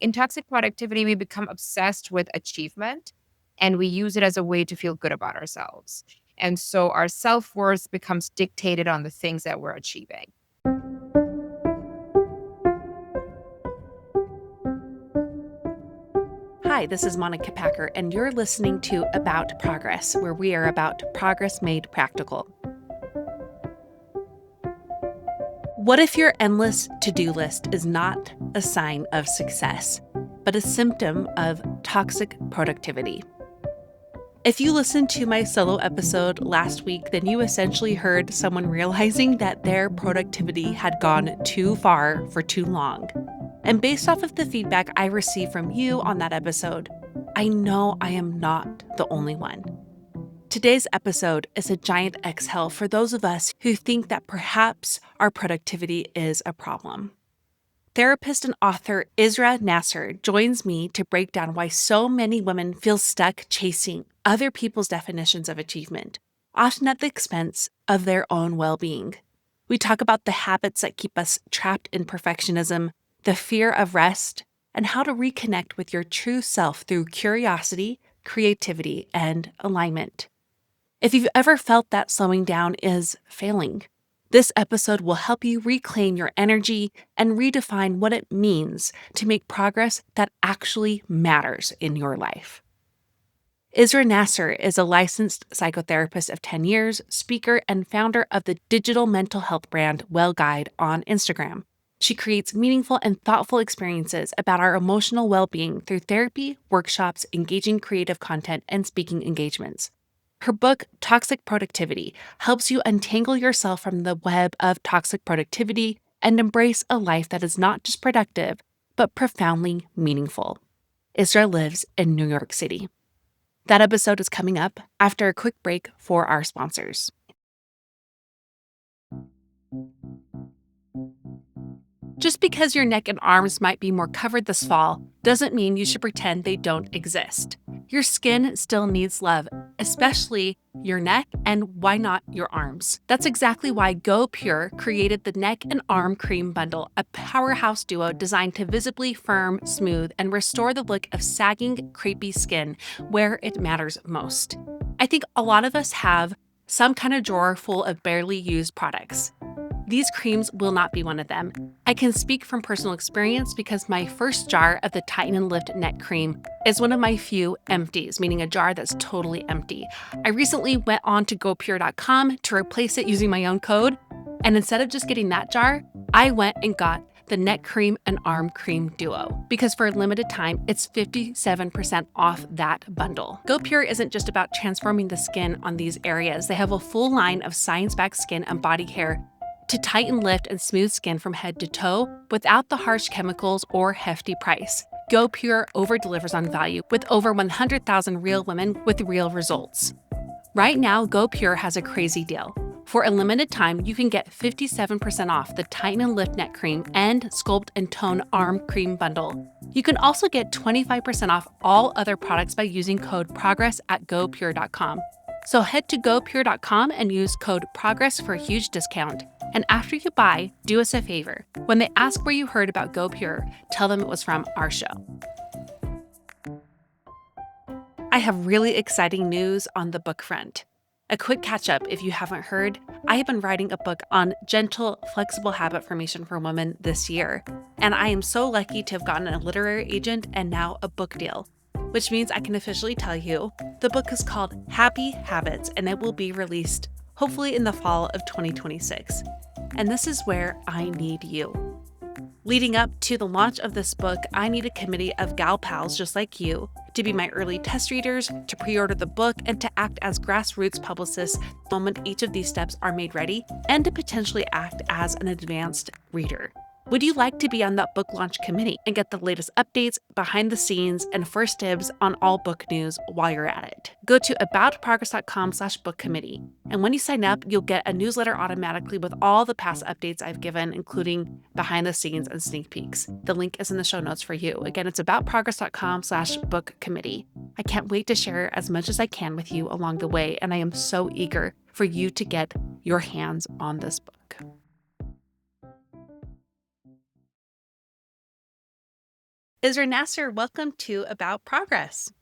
In toxic productivity, we become obsessed with achievement and we use it as a way to feel good about ourselves. And so our self worth becomes dictated on the things that we're achieving. Hi, this is Monica Packer, and you're listening to About Progress, where we are about progress made practical. What if your endless to-do list is not a sign of success, but a symptom of toxic productivity? If you listened to my solo episode last week, then you essentially heard someone realizing that their productivity had gone too far for too long. And based off of the feedback I received from you on that episode, I know I am not the only one. Today's episode is a giant exhale for those of us who think that perhaps our productivity is a problem. Therapist and author Israa Nasir joins me to break down why so many women feel stuck chasing other people's definitions of achievement, often at the expense of their own well-being. We talk about the habits that keep us trapped in perfectionism, the fear of rest, and how to reconnect with your true self through curiosity, creativity, and alignment. If you've ever felt that slowing down is failing, this episode will help you reclaim your energy and redefine what it means to make progress that actually matters in your life. Israa Nasir is a licensed psychotherapist of 10 years, speaker, and founder of the digital mental health brand Well Guide on Instagram. She creates meaningful and thoughtful experiences about our emotional well-being through therapy, workshops, engaging creative content, and speaking engagements. Her book, Toxic Productivity, helps you untangle yourself from the web of toxic productivity and embrace a life that is not just productive, but profoundly meaningful. Israa lives in New York City. That episode is coming up after a quick break for our sponsors. Just because your neck and arms might be more covered this fall doesn't mean you should pretend they don't exist. Your skin still needs love, especially your neck and why not your arms. That's exactly why Go Pure created the Neck and Arm Cream Bundle, a powerhouse duo designed to visibly firm, smooth, and restore the look of sagging, crepey skin where it matters most. I think a lot of us have some kind of drawer full of barely used products. These creams will not be one of them. I can speak from personal experience because my first jar of the Tighten and Lift Neck Cream is one of my few empties, meaning a jar that's totally empty. I recently went on to gopure.com to replace it using my own code, and instead of just getting that jar, I went and got the neck cream and arm cream duo, because for a limited time, it's 57% off that bundle. GoPure isn't just about transforming the skin on these areas. They have a full line of science-backed skin and body care to tighten, lift, and smooth skin from head to toe without the harsh chemicals or hefty price. GoPure over-delivers on value with over 100,000 real women with real results. Right now, GoPure has a crazy deal. For a limited time, you can get 57% off the Tighten and Lift Neck Cream and Sculpt and Tone Arm Cream Bundle. You can also get 25% off all other products by using code PROGRESS at gopure.com. So head to gopure.com and use code PROGRESS for a huge discount. And after you buy, do us a favor. When they ask where you heard about GoPure, tell them it was from our show. I have really exciting news on the book front. A quick catch up if you haven't heard, I have been writing a book on gentle, flexible habit formation for women this year. And I am so lucky to have gotten a literary agent and now a book deal, which means I can officially tell you the book is called Happy Habits and it will be released hopefully in the fall of 2026. And this is where I need you. Leading up to the launch of this book, I need a committee of gal pals just like you to be my early test readers, to pre-order the book, and to act as grassroots publicists the moment each of these steps are made ready, and to potentially act as an advanced reader. Would you like to be on that book launch committee and get the latest updates, behind the scenes, and first dibs on all book news while you're at it? Go to aboutprogress.com/book committee. And when you sign up, you'll get a newsletter automatically with all the past updates I've given, including behind the scenes and sneak peeks. The link is in the show notes for you. Again, it's aboutprogress.com/book committee. I can't wait to share as much as I can with you along the way, and I am so eager for you to get your hands on this book. Israa Nasir, welcome to About Progress.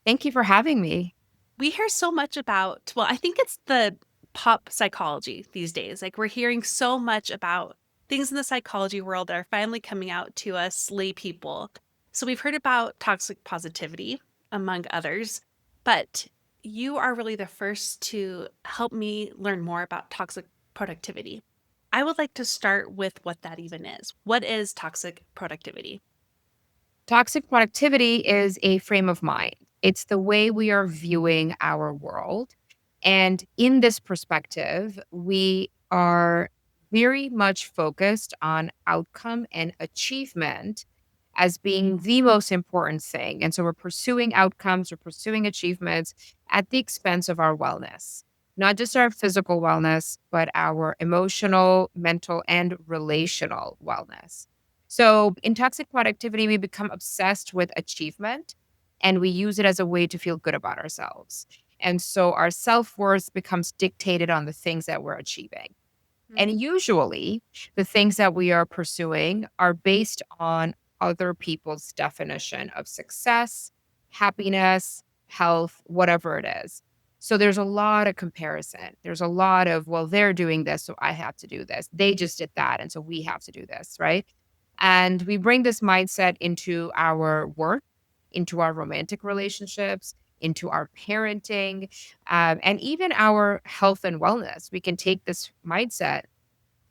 Thank you for having me. We hear so much about, well, I think it's the pop psychology these days. Like we're hearing so much about things in the psychology world that are finally coming out to us lay people. So we've heard about toxic positivity, among others, but you are really the first to help me learn more about toxic productivity. I would like to start with what that even is. What is toxic productivity? Toxic productivity is a frame of mind. It's the way we are viewing our world. And in this perspective, we are very much focused on outcome and achievement as being the most important thing. And so we're pursuing outcomes, we're pursuing achievements at the expense of our wellness, not just our physical wellness, but our emotional, mental, and relational wellness. So in toxic productivity, we become obsessed with achievement and we use it as a way to feel good about ourselves. And so our self worth becomes dictated on the things that we're achieving. And usually, the things that we are pursuing are based on other people's definition of success, happiness, health, whatever it is. So there's a lot of comparison. There's a lot of, well, they're doing this, so I have to do this. They just did that. And so we have to do this. Right. And we bring this mindset into our work, into our romantic relationships, into our parenting, and even our health and wellness. We can take this mindset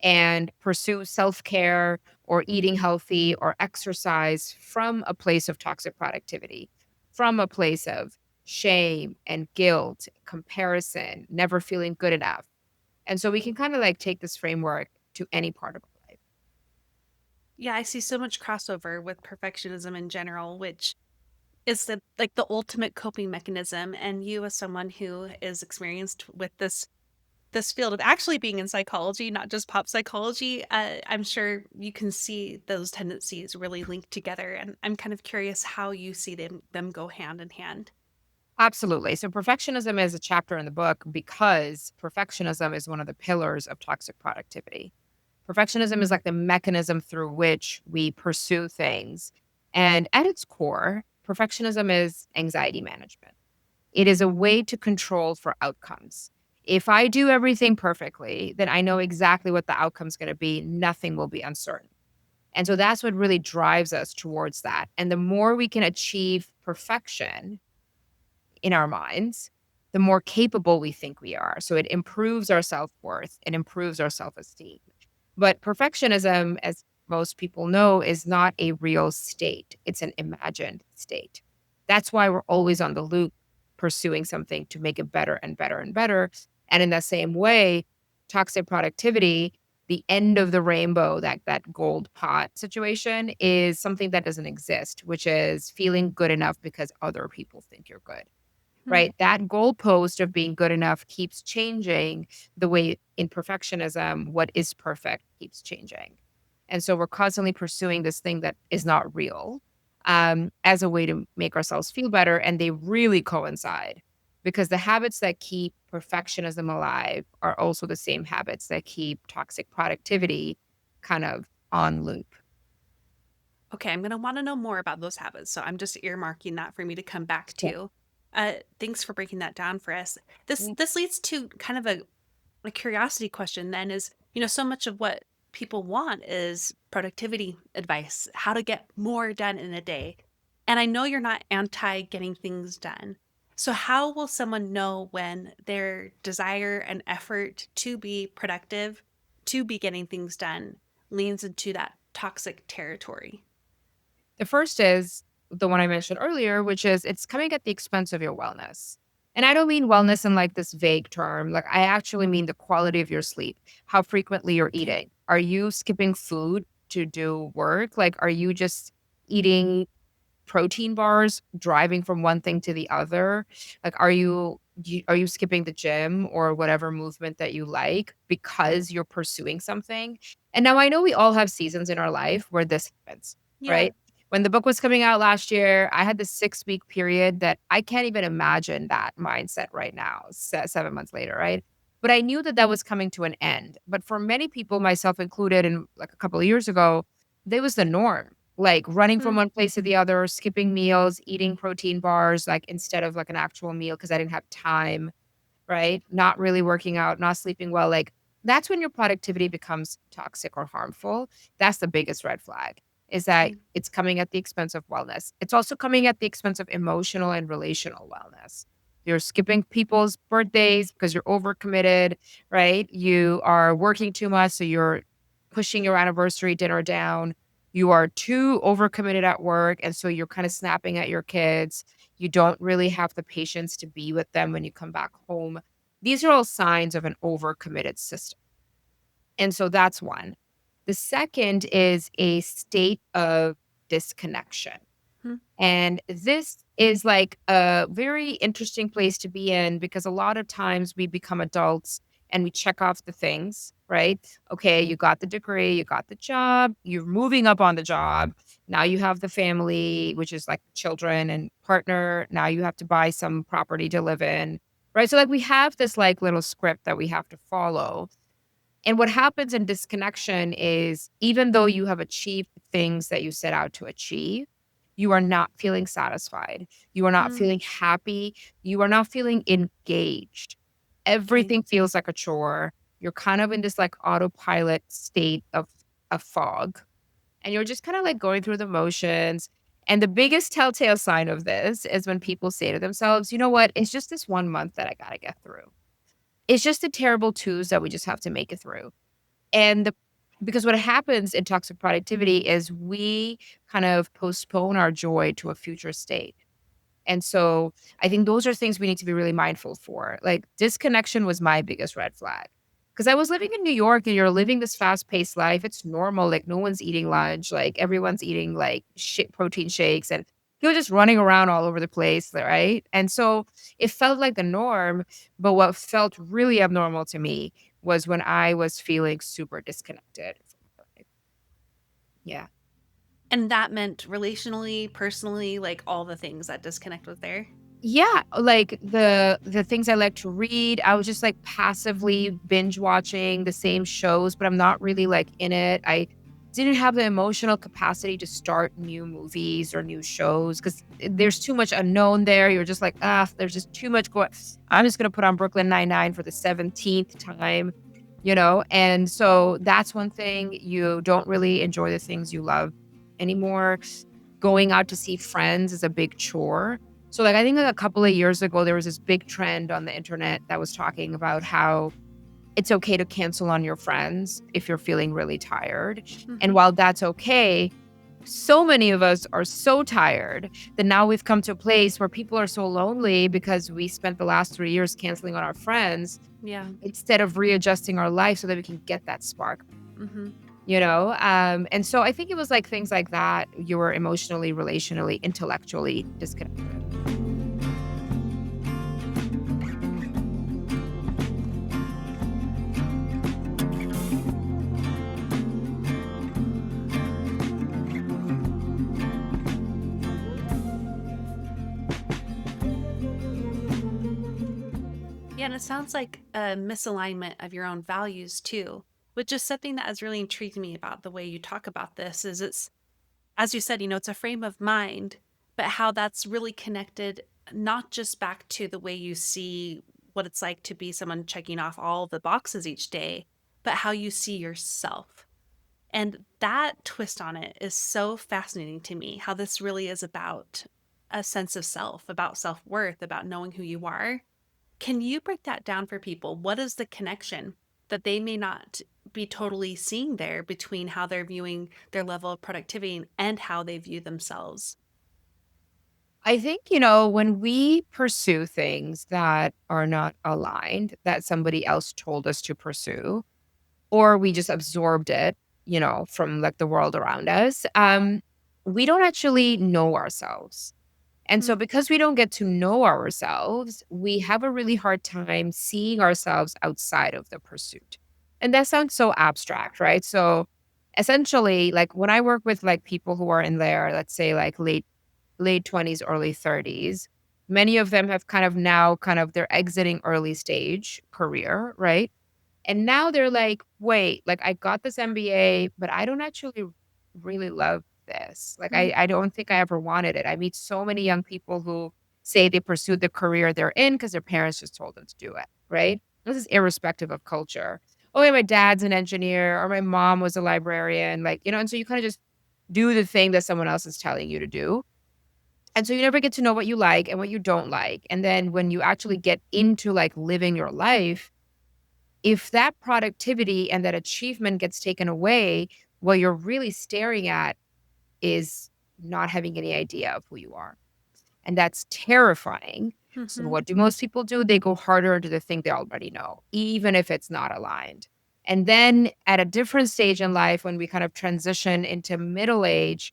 and pursue self care or eating healthy or exercise from a place of toxic productivity, from a place of shame and guilt, comparison, never feeling good enough. And so we can kind of like take this framework to any part of our life. Yeah, I see so much crossover with perfectionism in general, which is the ultimate coping mechanism. And you, as someone who is experienced with this field of actually being in psychology, not just pop psychology, I'm sure you can see those tendencies really linked together. And I'm kind of curious how you see them go hand in hand. Absolutely. So perfectionism is a chapter in the book because perfectionism is one of the pillars of toxic productivity. Perfectionism is like the mechanism through which we pursue things. And at its core, perfectionism is anxiety management. It is a way to control for outcomes. If I do everything perfectly, then I know exactly what the outcome's going to be. Nothing will be uncertain. And so that's what really drives us towards that. And the more we can achieve perfection, in our minds, the more capable we think we are. So it improves our self worth, it improves our self esteem. But perfectionism, as most people know, is not a real state, it's an imagined state. That's why we're always on the loop pursuing something to make it better and better and better. And in the same way, toxic productivity, the end of the rainbow, that gold pot situation is something that doesn't exist, which is feeling good enough because other people think you're good, Hmm. right? That goalpost of being good enough keeps changing the way in perfectionism, what is perfect keeps changing. And so we're constantly pursuing this thing that is not real as a way to make ourselves feel better. And they really coincide because the habits that keep perfectionism alive are also the same habits that keep toxic productivity kind of on loop. Okay, I'm going to want to know more about those habits. So I'm just earmarking that for me to come back Yeah. to. Thanks for breaking that down for us. This Mm. this leads to kind of a curiosity question then is, so much of what people want is productivity advice, how to get more done in a day. And I know you're not anti getting things done. So how will someone know when their desire and effort to be productive, to be getting things done, leans into that toxic territory? The first is the one I mentioned earlier, which is it's coming at the expense of your wellness. And I don't mean wellness in like this vague term. Like I actually mean the quality of your sleep, how frequently you're Okay. eating. Are you skipping food to do work? Like, are you just eating protein bars, driving from one thing to the other? Like, are you skipping the gym or whatever movement that you like because you're pursuing something? And now I know we all have seasons in our life where this happens, Yeah. right? When the book was coming out last year, I had this 6-week period that I can't even imagine that mindset right now, 7 months later, right? But I knew that that was coming to an end. But for many people, myself included, and like a couple of years ago, that was the norm. like running from Hmm. one place to the other, skipping meals, eating protein bars, like instead of like an actual meal because I didn't have time, right? Not really working out, not sleeping well. Like that's when your productivity becomes toxic or harmful. That's the biggest red flag is that Okay. it's coming at the expense of wellness. It's also coming at the expense of emotional and relational wellness. You're skipping people's birthdays because you're overcommitted, right? You are working too much, so you're pushing your anniversary dinner down. You are too overcommitted at work, and so you're kind of snapping at your kids. You don't really have the patience to be with them when you come back home. These are all signs of an overcommitted system. And so that's one. The second is a state of disconnection. Hmm. And this is like a very interesting place to be in because a lot of times we become adults and we check off the things, right? Okay, you got the degree, you got the job, you're moving up on the job. Now you have the family, which is like children and partner. Now you have to buy some property to live in, right? So, like, we have this like little script that we have to follow. And what happens in disconnection is even though you have achieved things that you set out to achieve, you are not feeling satisfied. You are not Hmm. feeling happy. You are not feeling engaged. Okay. Everything feels like a chore. You're kind of in this like autopilot state of a fog. And you're just kind of like going through the motions. And the biggest telltale sign of this is when people say to themselves, you know what? It's just this 1 month that I got to get through. It's just a terrible twos that we just have to make it through. And because what happens in toxic productivity is we kind of postpone our joy to a future state. And so I think those are things we need to be really mindful for. Like disconnection was my biggest red flag. Because I was living in New York and you're living this fast paced life. It's normal. Like no one's eating lunch. Like everyone's eating like protein shakes and you're just running around all over the place. Right. And so it felt like the norm. But what felt really abnormal to me was when I was feeling super disconnected from my life. Yeah. And that meant relationally, personally, like all the things that disconnect was there. Yeah, like the things I like to read, I was just like passively binge watching the same shows, but I'm not really like in it. I didn't have the emotional capacity to start new movies or new shows because there's too much unknown there. You're just like, there's just too much going. I'm just gonna put on Brooklyn Nine-Nine for the 17th time, And so that's one thing. You don't really enjoy the things you love anymore. Going out to see friends is a big chore. So, like, I think like a couple of years ago, there was this big trend on the internet that was talking about how it's okay to cancel on your friends if you're feeling really tired. And Hmm. while that's okay, so many of us are so tired that now we've come to a place where people are so lonely because we spent the last 3 years canceling on our friends Yeah. instead of readjusting our life so that we can get that spark. Hmm. And so I think it was like things like that. You were emotionally, relationally, intellectually disconnected. Yeah, and it sounds like a misalignment of your own values too, which is something that has really intrigued me about the way you talk about this. Is it's as you said, it's a frame of mind, but how that's really connected not just back to the way you see what it's like to be someone checking off all the boxes each day, but how you see yourself. And that twist on it is so fascinating to me, how this really is about a sense of self, about self worth, about knowing who you are. Can you break that down for people? What is the connection that they may not be totally seeing there between how they're viewing their level of productivity and how they view themselves? I think, when we pursue things that are not aligned, that somebody else told us to pursue, or we just absorbed it, from like the world around us, we don't actually know ourselves. And Hmm. so, because we don't get to know ourselves, we have a really hard time seeing ourselves outside of the pursuit. And that sounds so abstract, right? So, essentially, like when I work with like people who are in their, let's say, like late 20s, early 30s, many of them have kind of now kind of they're exiting early stage career, right? And now they're like, wait, like I got this MBA, but I don't actually really love this. Like, Mm. I don't think I ever wanted it. I meet so many young people who say they pursued the career they're in because their parents just told them to do it, right? This is irrespective of culture. Oh, yeah, my dad's an engineer or my mom was a librarian, like, and so you kind of just do the thing that someone else is telling you to do. And so you never get to know what you like and what you don't like. And then when you actually get into like living your life, if that productivity and that achievement gets taken away, what you're really staring at is not having any idea of who you are. And that's terrifying. So Mhm. what do most people do? They go harder into the thing they already know, even if it's not aligned. And then at a different stage in life, when we kind of transition into middle age,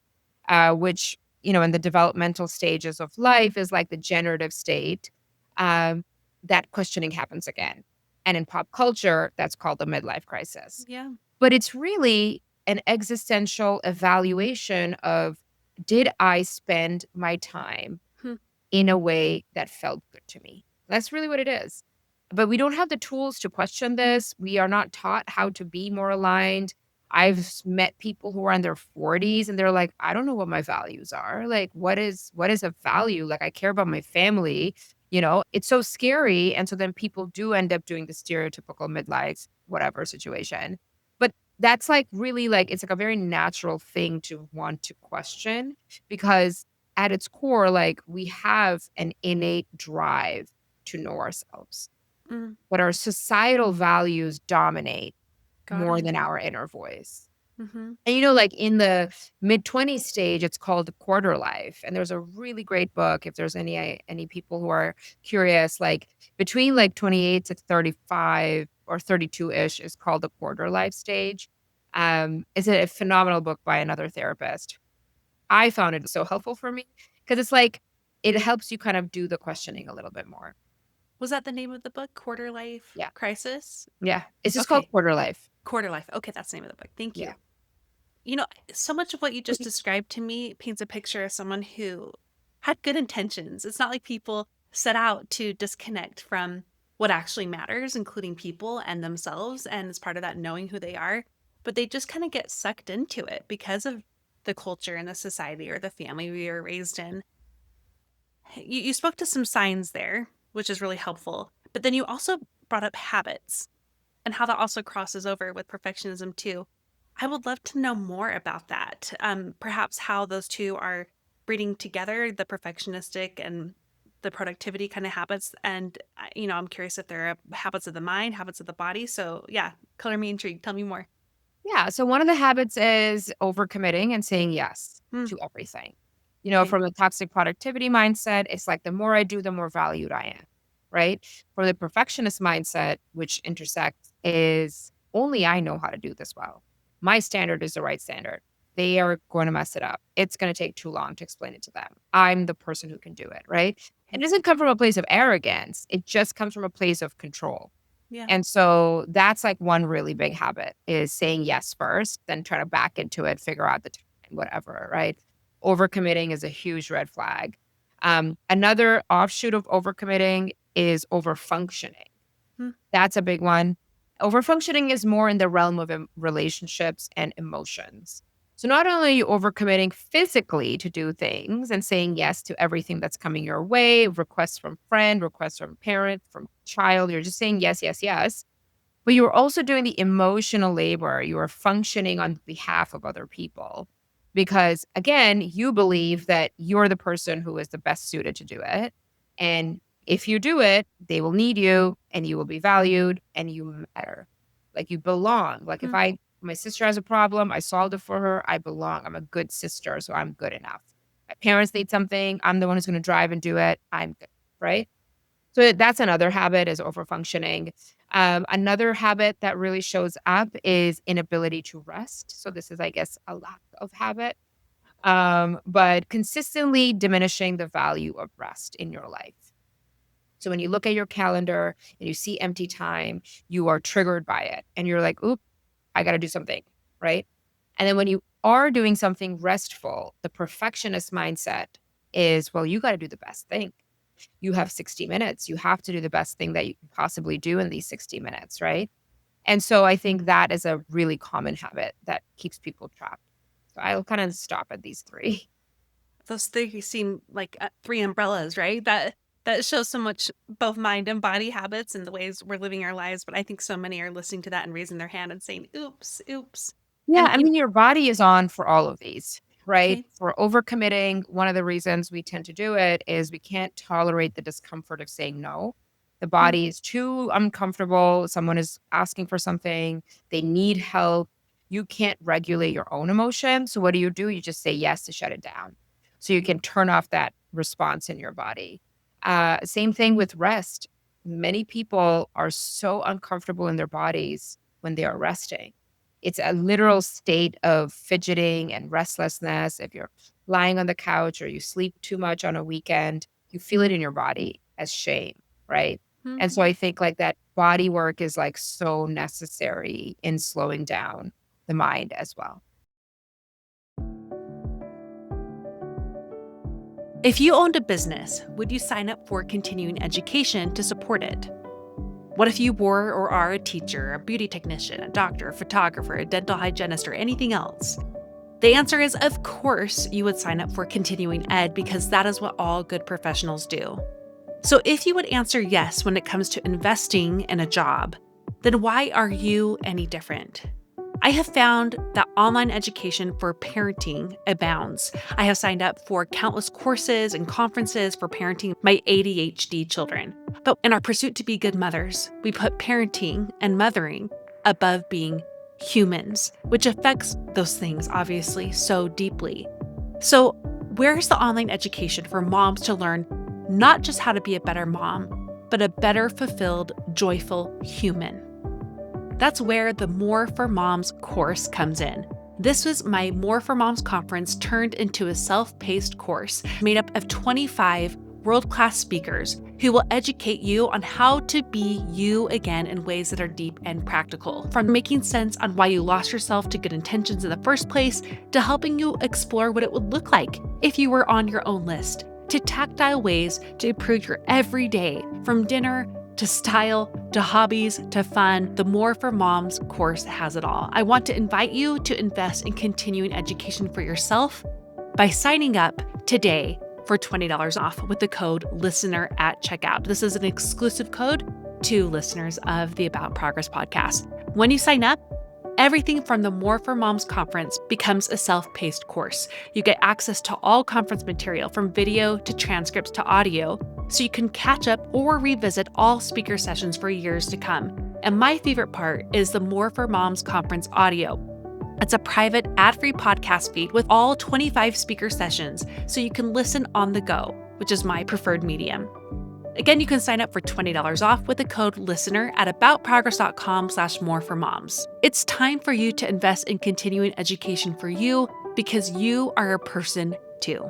which, in the developmental stages of life is like the generative state, um, that questioning happens again. And in pop culture, that's called the midlife crisis. Yeah. But it's really an existential evaluation of, did I spend my time Hmm. in a way that felt good to me? That's really what it is. But we don't have the tools to question this. We are not taught how to be more aligned. Met people who are in their 40s and they're like, I don't know what my values are. Like, what is a value? Like, I care about my family. It's so scary. And so then people do end up doing the stereotypical midlife, whatever situation. But that's like really like, it's like a very natural thing to want to question because at its core, like we have an innate drive to know ourselves, Mm. but our societal values dominate Got more it. than our inner voice. Mhm. And like in the mid-20s stage, it's called quarter life. And there's a really great book if there's any people who are curious, like between like 28 to 35 or 32-ish is called the quarter life stage. It's a phenomenal book by another therapist. I found it so helpful for me because it's like it helps you kind of do the questioning a little bit more. Was that the name of the book? Quarter Life Yeah. Crisis? Yeah. It's just called Okay. quarter life. Quarter Life. Okay, that's the name of the book. Thank Yeah. you. You know, so much of what you just described to me paints a picture of someone who had good intentions. It's not like people set out to disconnect from what actually matters, including people and themselves. And as part of that, knowing who they are, but they just kind of get sucked into it because of the culture and the society or the family we were raised in. You spoke to some signs there, which is really helpful. But then you also brought up habits and how that also crosses over with perfectionism too. I would love to know more about that. Perhaps how those two are breeding together, the perfectionistic and the productivity kind of habits. And, I'm curious if there are habits of the mind, habits of the body. So, yeah, color me intrigued. Tell me more. Yeah. So one of the habits is overcommitting and saying yes Hmm. to everything. Okay. From the toxic productivity mindset, it's like the more I do, the more valued I am. Right. For the perfectionist mindset, which intersects, is only I know how to do this well. My standard is the right standard. They are going to mess it up. It's going to take too long to explain it to them. I'm the person who can do it. Right. Hmm. It doesn't come from a place of arrogance. It just comes from a place of control. Yeah. And so that's like one really big habit is saying yes first, then try to back into it, figure out the time, whatever, right? Overcommitting is a huge red flag. Another offshoot of overcommitting is overfunctioning. Hmm. That's a big one. Overfunctioning is more in the realm of relationships and emotions. So not only are you overcommitting physically to do things and saying yes to everything that's coming your way, requests from friend, requests from parent, from child, you're just saying yes, yes, yes. But you're also doing the emotional labor. You are functioning on behalf of other people because, again, you believe that you're the person who is the best suited to do it. And if you do it, they will need you and you will be valued and you matter. Like you belong. Like if Hmm. my sister has a problem, I solved it for her, I belong. I'm a good sister, so I'm good enough. My parents need something, I'm the one who's going to drive and do it. I'm good. Right. So that's another habit is overfunctioning. Another habit that really shows up is inability to rest. So this is, I guess, a lack of habit, but consistently diminishing the value of rest in your life. So when you look at your calendar and you see empty time, you are triggered by it and you're like, oop, I got to do something. Right. And then when you are doing something restful, the perfectionist mindset is, well, you got to do the best thing. You have 60 minutes. You have to do the best thing that you can possibly do in these 60 minutes, right? And so I think that is a really common habit that keeps people trapped. So I'll kind of stop at these three. Those three seem like three umbrellas, right? That shows so much both mind and body habits and the ways we're living our lives. But I think so many are listening to that and raising their hand and saying, "Oops, oops." Yeah, And I mean, your body is on for all of these, right? okay, For overcommitting, one of the reasons we tend to do it is we can't tolerate the discomfort of saying no. The mm, body is too uncomfortable. Someone is asking for something, they need help. You can't regulate your own emotion. So, what do? You just say yes to shut it down. So, you can turn off that response in your body. Same thing with rest. Many people are so uncomfortable in their bodies when they are resting. It's a literal state of fidgeting and restlessness. If you're lying on the couch or you sleep too much on a weekend, you feel it in your body as shame, right? And so mhm. I think like that body work is like so necessary in slowing down the mind as well. If you owned a business, would you sign up for continuing education to support it? What if you were or are a teacher, a beauty technician, a doctor, a photographer, a dental hygienist, or anything else? The answer is, of course, you would sign up for continuing ed because that is what all good professionals do. So, if you would answer yes when it comes to investing in a job, then why are you any different? I have found that online education for parenting abounds. I have signed up for countless courses and conferences for parenting my ADHD children. But in our pursuit to be good mothers, we put parenting and mothering above being humans, which affects those things obviously so deeply. So, where's the online education for moms to learn not just how to be a better mom, but a better, fulfilled, joyful human? That's where the More for Moms course comes in. This was my More for Moms conference turned into a self paced course made up of 25 world class speakers who will educate you on how to be you again in ways that are deep and practical. From making sense on why you lost yourself to good intentions in the first place, to helping you explore what it would look like if you were on your own list, to tactile ways to improve your everyday, from dinner to style, to hobbies, to fun. The More for Moms course has it all. I want to invite you to invest in continuing education for yourself by signing up today for $20 off with the code LISTENER at checkout. This is an exclusive code to listeners of the About Progress podcast. When you sign up, everything from the More for Moms conference becomes a self-paced course. You get access to all conference material from video to transcripts to audio, so you can catch up or revisit all speaker sessions for years to come. And my favorite part is the More for Moms conference audio. It's a private ad-free podcast feed with all 25 speaker sessions, so you can listen on the go, which is my preferred medium. Again, you can sign up for $20 off with the code LISTENER at aboutprogress.com/moreformoms. It's time for you to invest in continuing education for you because you are a person too.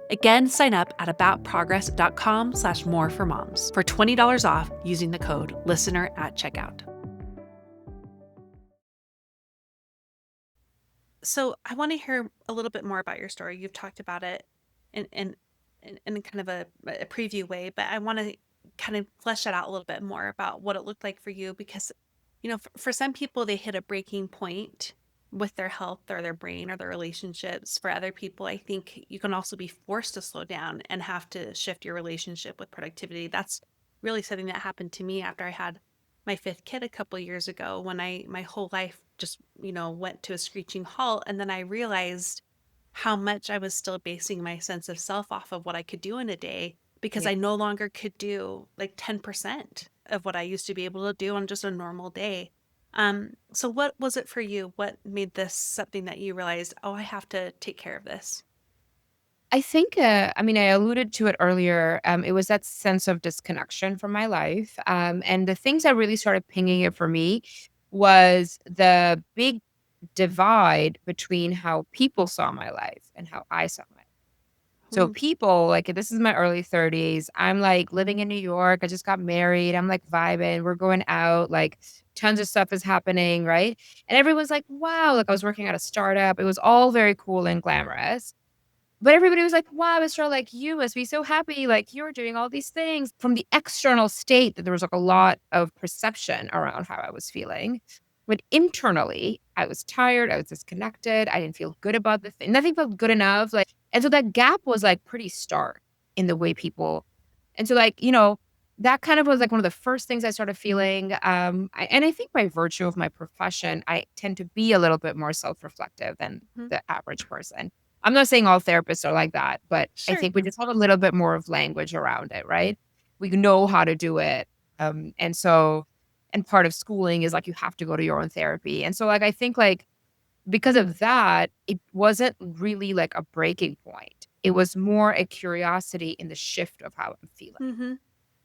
Again, sign up at aboutprogress.com/moreformoms for $20 off using the code LISTENER at checkout. So I want to hear a little bit more about your story. You've talked about it in in in kind of a preview way, but I want to kind of flesh that out a little bit more about what it looked like for you because, for some people they hit a breaking point with their health or their brain or their relationships. For other people, I think you can also be forced to slow down and have to shift your relationship with productivity. That's really something that happened to me after I had my fifth kid a couple years ago when my whole life just, went to a screeching halt. And then I realized how much I was still basing my sense of self off of what I could do in a day because Yeah. I no longer could do like 10% of what I used to be able to do on just a normal day. So what was it for you? What made this something that you realized, oh, I have to take care of this? I think, I mean, I alluded to it earlier. It was that sense of disconnection from my life. And the things that really started pinging it for me was the big divide between how people saw my life and how I saw my life. So Hmm. people, like, this is my early 30s. I'm like living in New York. I just got married. I'm like vibing. We're going out. Like, tons of stuff is happening. Right. And everyone's like, wow. Like, I was working at a startup. It was all very cool and glamorous. But everybody was like, "Wow, Isra, like, you must be so happy, like, you're doing all these things." From the external state, that there was, like, a lot of perception around how I was feeling. But internally, I was tired, I was disconnected, I didn't feel good about the thing. Nothing felt good enough. Like, and so that gap was like pretty stark in the way people, and so like, that kind of was like one of the first things I started feeling. And I think by virtue of my profession, I tend to be a little bit more self-reflective than Mhm. the average person. I'm not saying all therapists are like that, but I Sure. think we just have a little bit more of language around it, right? We know how to do it. And so, and part of schooling is like you have to go to your own therapy. And so, like, I think like because of that, it wasn't really like a breaking point. It was more a curiosity in the shift of how I'm feeling. Mhm.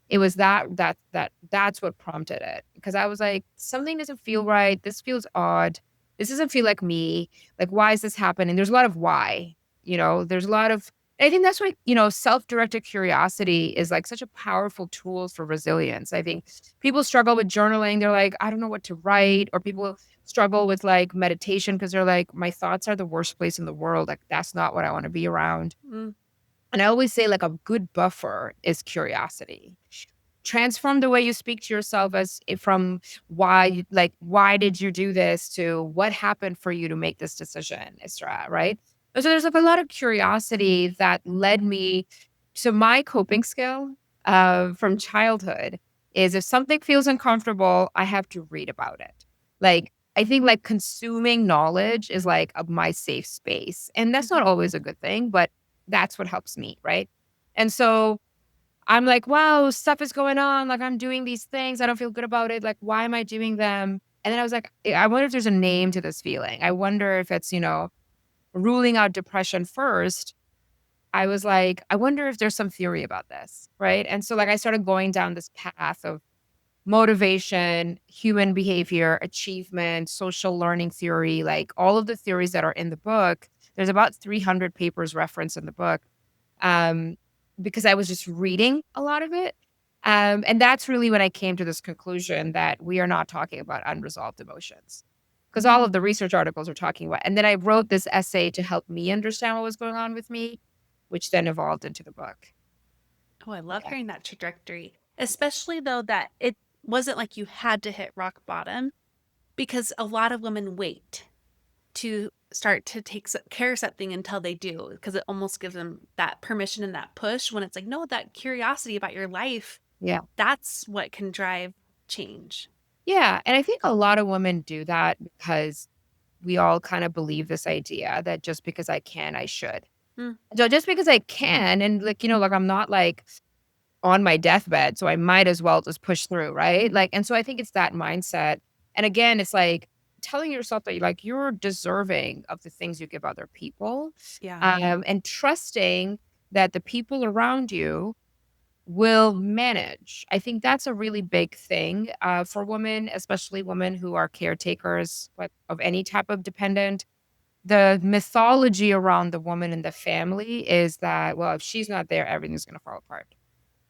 It was that's what prompted it, because I was like, "Something doesn't feel right. This feels odd. This doesn't feel like me. Like, why is this happening?" There's a lot of why, there's a lot of I think that's why, self-directed curiosity is, like, such a powerful tool for resilience. I think people struggle with journaling. They're like, "I don't know what to write," or people struggle with, like, meditation because 'cause they're like, "My thoughts are the worst place in the world. Like, that's not what I wanna be around." Mm. And I always say, like, a good buffer is curiosity. Transform the way you speak to yourself from why did you do this to what happened for you to make this decision, Isra, right? And so there's like a lot of curiosity that led me to my coping skill from childhood is if something feels uncomfortable, I have to read about it. Like, I think like consuming knowledge is like my safe space. And that's not Mhm. always a good thing, but that's what helps me, right? And so I'm like, "Wow, stuff is going on, like, I'm doing these things, I don't feel good about it, like, why am I doing them?" And then I was like, I wonder if there's a name to this feeling. I wonder if it's, ruling out depression first, I was like, "I wonder if there's some theory about this," right? And so, like, I started going down this path of motivation, human behavior, achievement, social learning theory, like, all of the theories that are in the book. There's about 300 papers referenced in the book, um, because I was just reading a lot of it. And that's really when I came to this conclusion that we are not talking about unresolved emotions, because all of the research articles are talking about. And then I wrote this essay to help me understand what was going on with me, which then evolved into the book. Oh, I love Yeah. hearing that trajectory, especially though that it wasn't like you had to hit rock bottom because a lot of women wait to start to take care of something until they do because it almost gives them that permission and that push when it's like, no, that curiosity about your life, Yeah. that's what can drive change. Yeah. And I think a lot of women do that because we all kind of believe this idea that just because I can, I should. Mm, So just because I can, and like, like I'm not like on my deathbed, so I might as well just push through, right? Like, and so I think it's that mindset. And again, it's like telling yourself that you're deserving of the things you give other people, yeah. and trusting that the people around you will manage. I think that's a really big thing for women, especially women who are caretakers of any type of dependent. The mythology around the woman in the family is that, well, if she's not there, everything's going to fall apart.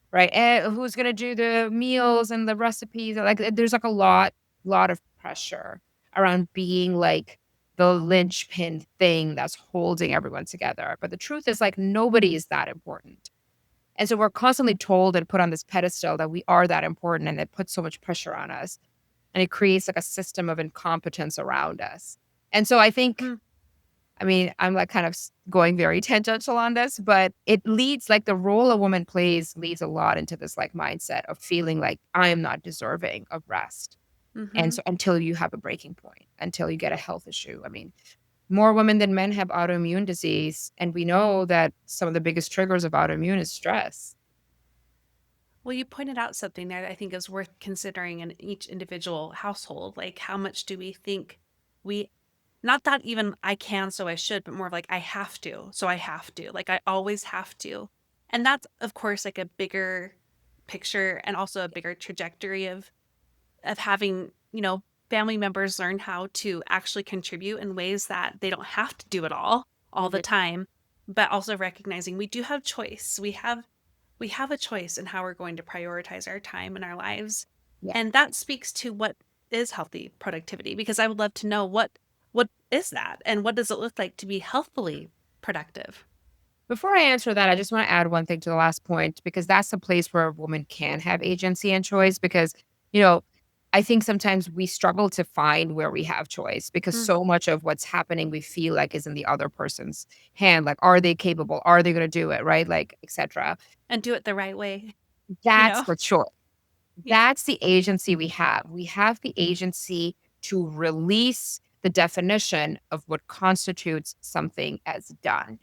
Right, and who's gonna do the meals and the recipes, like, there's, like, a lot of pressure around being, like, the linchpin thing that's holding everyone together, but the truth is, like, nobody is that important, and so we're constantly told and put on this pedestal that we are that important, and it puts so much pressure on us, and it creates, like, a system of incompetence around us, and so I think Mm, I mean, I'm like kind of going very tangential on this, but it leads like the role a woman plays leads a lot into this like mindset of feeling like I am not deserving of rest. And mm-hmm. so until you have a breaking point, until you get a health issue. I mean, more women than men have autoimmune disease. And we know that some of the biggest triggers of autoimmune is stress. Well, you pointed out something there that I think is worth considering in each individual household. Like, how much do we think we, not that even I can, so I should, but more of like, I have to, so I have to. Like, I always have to. And that's, of course, like a bigger picture and also a bigger trajectory of having, family members learn how to actually contribute in ways that they don't have to do it all the Mhm. time, but also recognizing we do have choice. We have a choice in how we're going to prioritize our time in our lives. Yeah. And that speaks to what is healthy productivity because I would love to know what is that and what does it look like to be healthfully productive? Before I answer that, I just want to add one thing to the last point because that's the place where a woman can have agency and choice because, you know, I think sometimes we struggle to find where we have choice because Mm. so much of what's happening we feel like is in the other person's hand. Like, are they capable? Are they going to do it? Right? Like, etc. And do it the right way, you That's know? for sure. Yeah. That's the agency we have. We have the agency to release the definition of what constitutes something as done.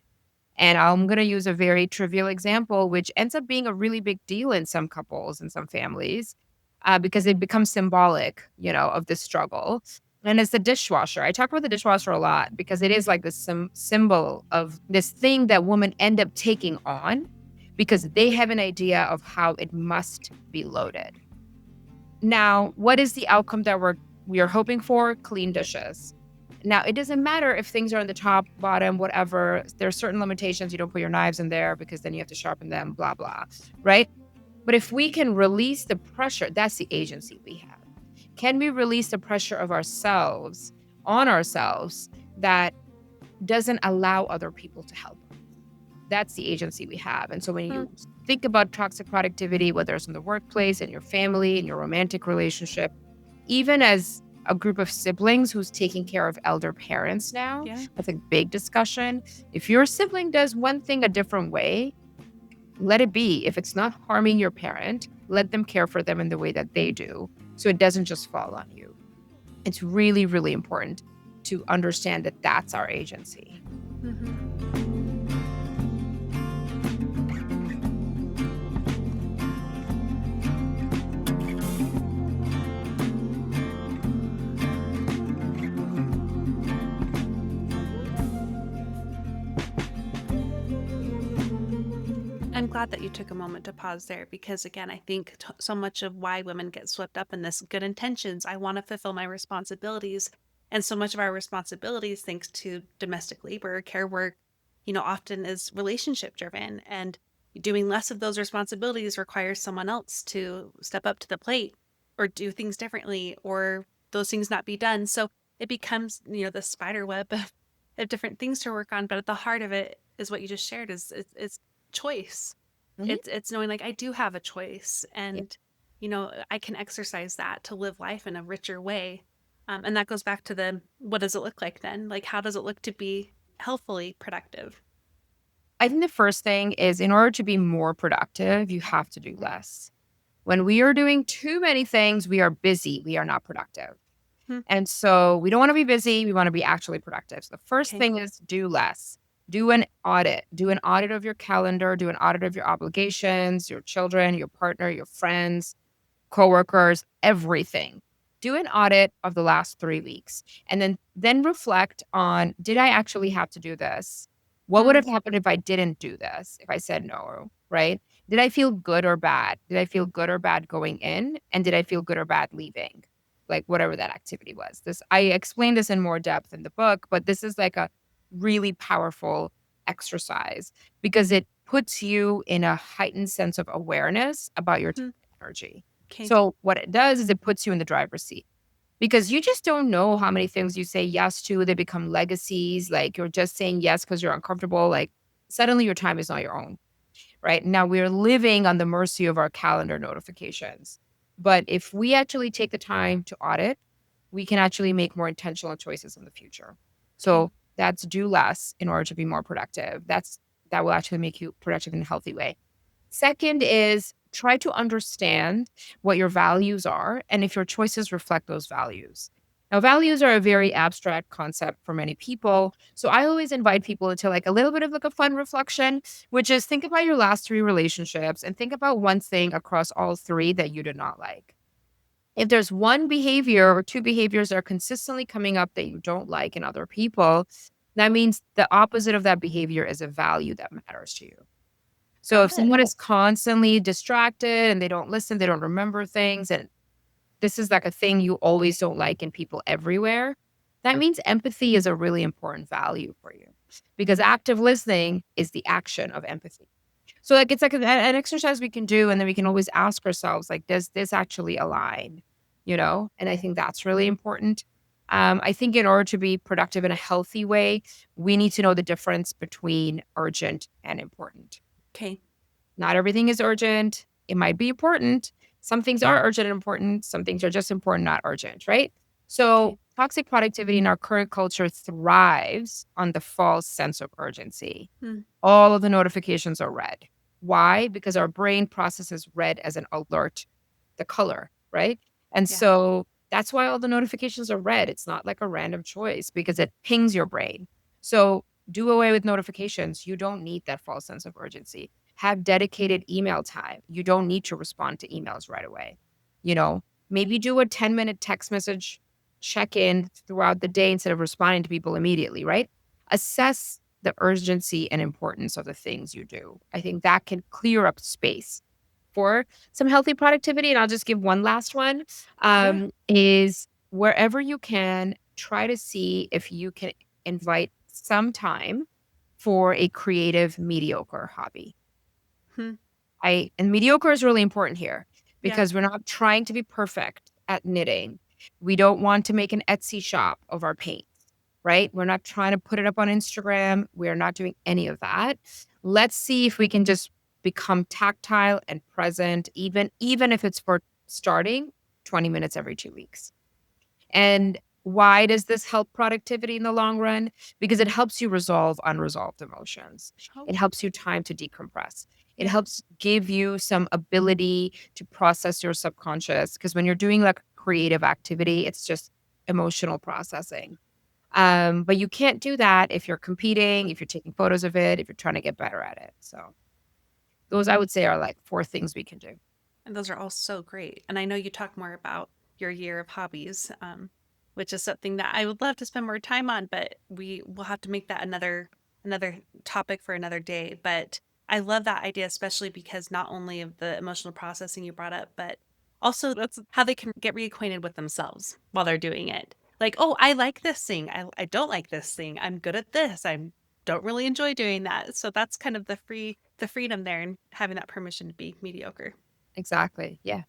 And I'm going to use a very trivial example, which ends up being a really big deal in some couples and some families because it becomes symbolic, of this struggle. And it's the dishwasher. I talk about the dishwasher a lot because it is like this symbol of this thing that women end up taking on because they have an idea of how it must be loaded. Now, what is the outcome that we are hoping for? Clean dishes. Now, it doesn't matter if things are on the top, bottom, whatever. There are certain limitations. You don't put your knives in there because then you have to sharpen them, blah, blah, right? But if we can release the pressure, that's the agency we have. Can we release the pressure of ourselves on ourselves that doesn't allow other people to help? That's the agency we have. And so when Mm. you think about toxic productivity, whether it's in the workplace, in your family, in your romantic relationship, even as a group of siblings who's taking care of elder parents now, Yeah. that's a big discussion. If your sibling does one thing a different way, let it be. If it's not harming your parent, let them care for them in the way that they do. So it doesn't just fall on you. It's really, really important to understand that that's our agency. Mhm. I'm glad that you took a moment to pause there because, again, I think so much of why women get swept up in this good intentions. I want to fulfill my responsibilities. And so much of our responsibilities, thanks to domestic labor, care work, often is relationship driven. And doing less of those responsibilities requires someone else to step up to the plate or do things differently or those things not be done. So it becomes, the spider web of different things to work on. But at the heart of it is what you just shared is choice. Mhm. It's knowing like I do have a choice Yeah. and I can exercise that to live life in a richer way. And that goes back to the what does it look like then? Like how does it look to be healthfully productive? I think the first thing is in order to be more productive, you have to do less. When we are doing too many things, we are busy, we are not productive. Hmm. And so we don't want to be busy, we want to be actually productive. So the first Okay. thing is do less. Do an audit. Do an audit of your calendar, do an audit of your obligations, your children, your partner, your friends, coworkers, everything. Do an audit of the last 3 weeks and then reflect on, did I actually have to do this? What would Hmm. have happened if I didn't do this? If I said no, right? Did I feel good or bad? Did I feel good or bad going in? And did I feel good or bad leaving? Like whatever that activity was. This I explain this in more depth in the book, but this is like a really powerful exercise because it puts you in a heightened sense of awareness about your Hmm. energy. Okay. So what it does is it puts you in the driver's seat because you just don't know how many things you say yes to. They become legacies. Like you're just saying yes because you're uncomfortable. Like suddenly your time is not your own. Right now we're living on the mercy of our calendar notifications. But if we actually take the time to audit, we can actually make more intentional choices in the future. Okay. So that's do less in order to be more productive. That will actually make you productive in a healthy way. Second is try to understand what your values are and if your choices reflect those values. Now, values are a very abstract concept for many people. So I always invite people into like a little bit of like a fun reflection, which is think about your last three relationships and think about one thing across all three that you did not like. If there's one behavior or two behaviors that are consistently coming up that you don't like in other people, that means the opposite of that behavior is a value that matters to you. So if Got it. someone is constantly distracted and they don't listen, they don't remember things, and this is like a thing you always don't like in people everywhere, that means empathy is a really important value for you because active listening is the action of empathy. So like it's like an exercise we can do, and then we can always ask ourselves, like, does this actually align? And I think that's really important. I think in order to be productive in a healthy way, we need to know the difference between urgent and important. Okay. Not everything is urgent. It might be important. Some things are urgent and important. Some things are just important, not urgent, right? So Okay. toxic productivity in our current culture thrives on the false sense of urgency. Hmm. All of the notifications are red. Why? Because our brain processes red as an alert, the color, right? And Yeah. so that's why all the notifications are red. It's not like a random choice because it pings your brain. So do away with notifications. You don't need that false sense of urgency. Have dedicated email time. You don't need to respond to emails right away. You know, maybe do a 10-minute text message check in throughout the day instead of responding to people immediately, right? Assess the urgency and importance of the things you do. I think that can clear up space for some healthy productivity. And I'll just give one last one Yeah. is wherever you can, try to see if you can invite some time for a creative, mediocre hobby. Hmm. And mediocre is really important here Yeah. because we're not trying to be perfect at knitting. We don't want to make an Etsy shop of our paint, right? We're not trying to put it up on Instagram. We're not doing any of that. Let's see if we can just become tactile and present, even if it's for starting 20 minutes every 2 weeks. And why does this help productivity in the long run? Because it helps you resolve unresolved emotions. Oh, It helps you time to decompress. It yeah. helps give you some ability to process your subconscious. Because when you're doing like creative activity, it's just emotional processing. But you can't do that if you're competing, if you're taking photos of it, if you're trying to get better at it. So those I would say are like four things we can do. And those are all so great. And I know you talk more about your year of hobbies, which is something that I would love to spend more time on, but we will have to make that another topic for another day. But I love that idea, especially because not only of the emotional processing you brought up, but also that's how they can get reacquainted with themselves while they're doing it. Like, oh, I like this thing. I don't like this thing. I'm good at this. I don't really enjoy doing that. So that's kind of the freedom there and having that permission to be mediocre. Exactly. Yeah.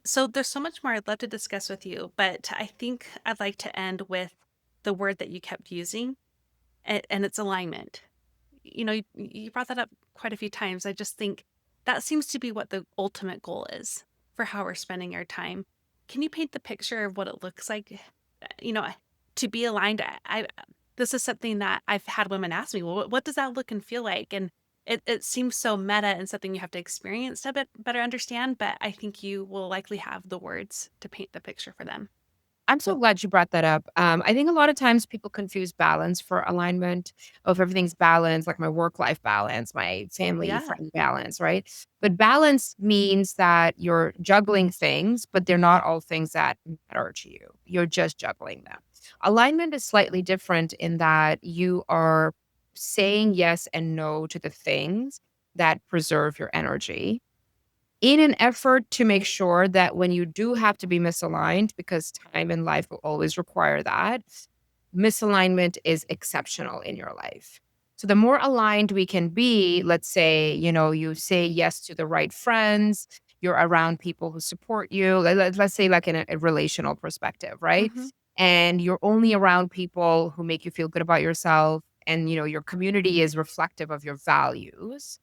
So there's so much more I'd love to discuss with you, but I think I'd like to end with the word that you kept using, and it's alignment. You brought that up quite a few times. I just think that seems to be what the ultimate goal is for how we're spending our time. Can you paint the picture of what it looks like? You know, to be aligned. This is something that I've had women ask me. Well, what does that look and feel like? And it seems so meta and something you have to experience to better understand. But I think you will likely have the words to paint the picture for them. I'm so glad you brought that up. I think a lot of times people confuse balance for alignment. Oh, if everything's balanced, like my work life balance, my family Yeah. friend balance, right? But balance means that you're juggling things, but they're not all things that matter to you. You're just juggling them. Alignment is slightly different in that you are saying yes and no to the things that preserve your energy in an effort to make sure that when you do have to be misaligned, because time in life will always require that, misalignment is exceptional in your life. So the more aligned we can be, let's say, you say yes to the right friends, you're around people who support you. Let's say like in a relational perspective, right? Hmm. And you're only around people who make you feel good about yourself and your community is reflective of your values.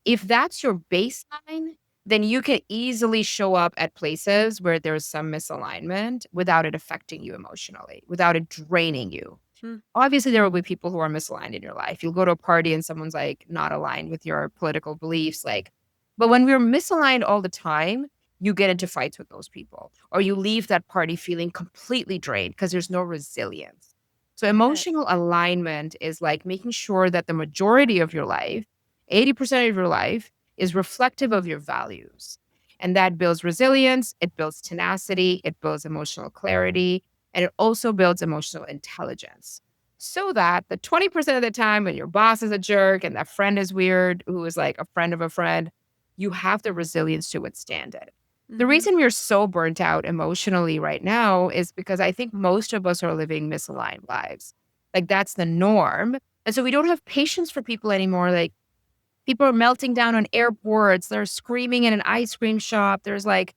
If that's your baseline, then you can easily show up at places where there's some misalignment without it affecting you emotionally, without it draining you. Mm. Obviously, there will be people who are misaligned in your life. You'll go to a party and someone's like not aligned with your political beliefs, but when we're misaligned all the time, you get into fights with those people, or you leave that party feeling completely drained because there's no resilience. So, Got it. emotional alignment is like making sure that the majority of your life, 80% of your life, is reflective of your values. And that builds resilience, it builds tenacity, it builds emotional clarity, and it also builds emotional intelligence. So that the 20% of the time when your boss is a jerk and that friend is weird, who is like a friend of a friend, you have the resilience to withstand it. The Hmm. reason we're so burnt out emotionally right now is because I think most of us are living misaligned lives. Like that's the norm. And so we don't have patience for people anymore. Like people are melting down on airports, they're screaming in an ice cream shop. There's like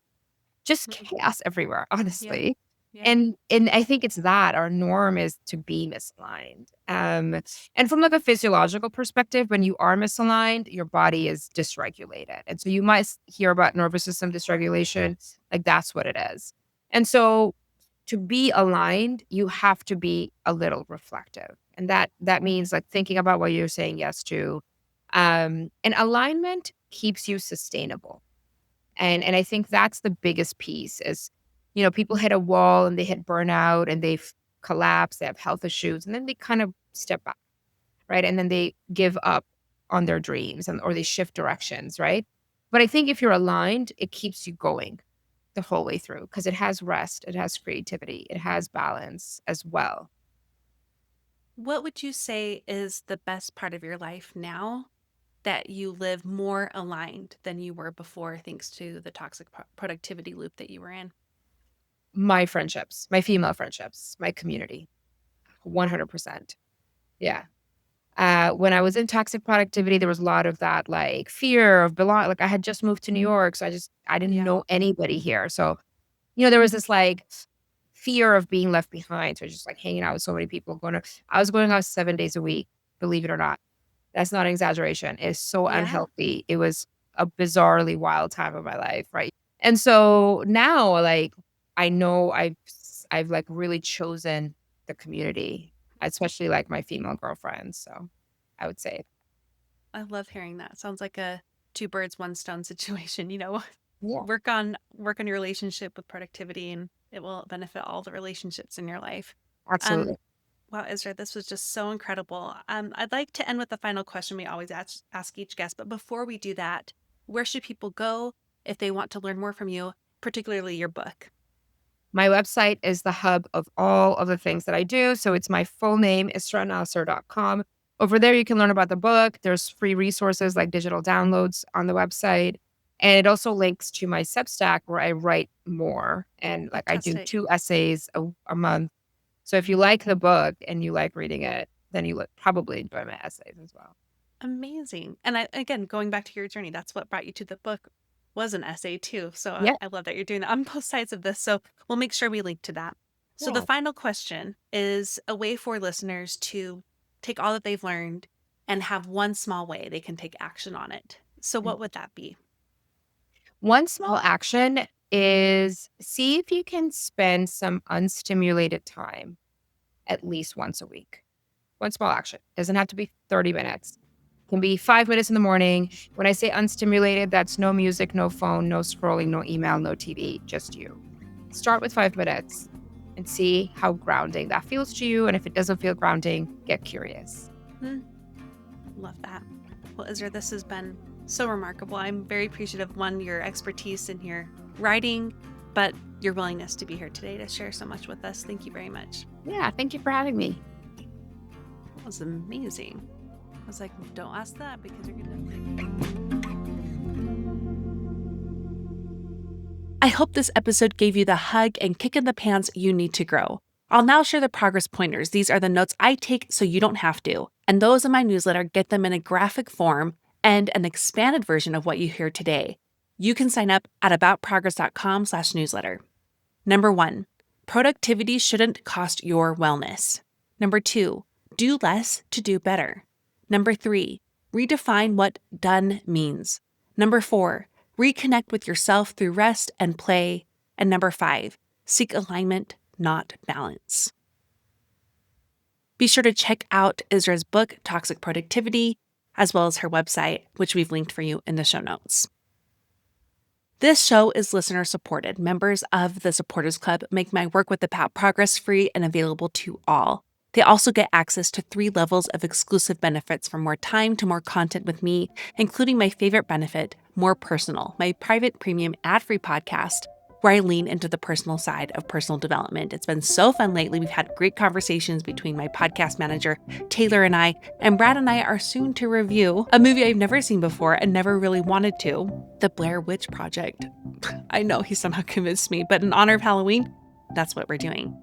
just Hmm. chaos everywhere, Yeah. honestly. Yeah. And I think it's that our norm is to be misaligned. And from like a physiological perspective, when you are misaligned, your body is dysregulated. And so you might hear about nervous system dysregulation, like that's what it is. And so to be aligned, you have to be a little reflective. And that means like thinking about what you're saying yes to. And alignment keeps you sustainable. And I think that's the biggest piece is, people hit a wall and they hit burnout and they've collapsed, they have health issues, and then they kind of step back, right? And then they give up on their dreams or they shift directions, right? But I think if you're aligned, it keeps you going the whole way through because it has rest, it has creativity, it has balance as well. What would you say is the best part of your life now that you live more aligned than you were before, thanks to the toxic productivity loop that you were in? My friendships, my female friendships, my community, 100%. Yeah. When I was in toxic productivity, there was a lot of that like fear of belong. Like I had just moved to New York, so I didn't Yeah. know anybody here. So, there was this like fear of being left behind. So just like hanging out with so many people, I was going out 7 days a week, believe it or not. That's not an exaggeration. It's so Yeah. unhealthy. It was a bizarrely wild time of my life, right? And so now, like, I know I've like really chosen the community, especially like my female girlfriends. So I would say, I love hearing that. Sounds like a two birds, one stone situation, yeah, work on your relationship with productivity and it will benefit all the relationships in your life. Um, absolutely. wow, Isra, this was just so incredible. I'd like to end with the final question we always ask each guest, but before we do that, where should people go if they want to learn more from you, particularly your book? My website is the hub of all of the things that I do. So it's my full name, israhnasir.com. Over there, you can learn about the book. There's free resources like digital downloads on the website. And it also links to my Substack where I write more. And like I do Fantastic. 2 essays a month. So if you like the book and you like reading it, then you would probably enjoy my essays as well. Amazing. And again, going back to your journey, that's what brought you to the book was an essay too. So Yeah. I love that you're doing that on both sides of this. So we'll make sure we link to that. So the Yeah. final question is a way for listeners to take all that they've learned and have one small way they can take action on it. So what would that be? One small action is see if you can spend some unstimulated time at least once a week. One small action. Doesn't have to be 30 minutes. Can be 5 minutes in the morning. When I say unstimulated, that's no music, no phone, no scrolling, no email, no TV, just you. Start with 5 minutes and see how grounding that feels to you. And if it doesn't feel grounding, get curious. Hmm, love that. Well, Isra, this has been so remarkable. I'm very appreciative of one, your expertise in your writing, but your willingness to be here today to share so much with us. Thank you very much. Yeah, thank you for having me. That was amazing. I was like, don't ask that because you're going to. I hope this episode gave you the hug and kick in the pants you need to grow. I'll now share the progress pointers. These are the notes I take so you don't have to. And those in my newsletter get them in a graphic form and an expanded version of what you hear today. You can sign up at aboutprogress.com/newsletter. Number 1, productivity shouldn't cost your wellness. Number 2, do less to do better. Number 3, redefine what done means. Number 4, reconnect with yourself through rest and play. And number 5, seek alignment, not balance. Be sure to check out Isra's book, Toxic Productivity, as well as her website, which we've linked for you in the show notes. This show is listener supported. Members of the Supporters Club make my work with About Progress free and available to all. They also get access to 3 levels of exclusive benefits from more time to more content with me, including my favorite benefit, More Personal, my private premium ad-free podcast, where I lean into the personal side of personal development. It's been so fun lately. We've had great conversations between my podcast manager, Taylor, and Brad and I are soon to review a movie I've never seen before and never really wanted to, The Blair Witch Project. I know he somehow convinced me, but in honor of Halloween, that's what we're doing.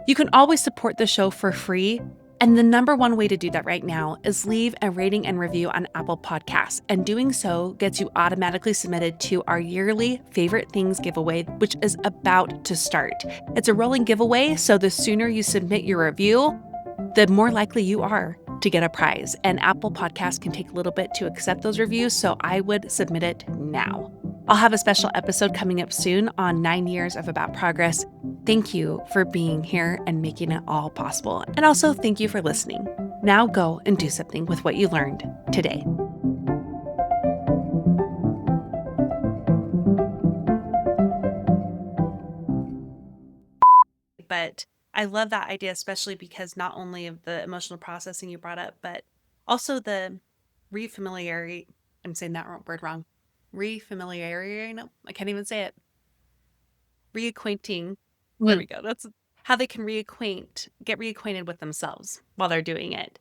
You can always support the show for free And the number one way to do that right now is leave a rating and review on Apple Podcasts. And doing so gets you automatically submitted to our yearly Favorite Things giveaway, which is about to start. It's a rolling giveaway, so the sooner you submit your review, the more likely you are to get a prize. And Apple Podcasts can take a little bit to accept those reviews, so I would submit it now. I'll have a special episode coming up soon on 9 years of About Progress. Thank you for being here and making it all possible. And also, thank you for listening. Now go and do something with what you learned today. But I love that idea, especially because not only of the emotional processing you brought up, but also the refamiliarity. I'm saying that word wrong. Refamiliarity. No, I can't even say it. Reacquainting. There we go. That's how they can get reacquainted with themselves while they're doing it.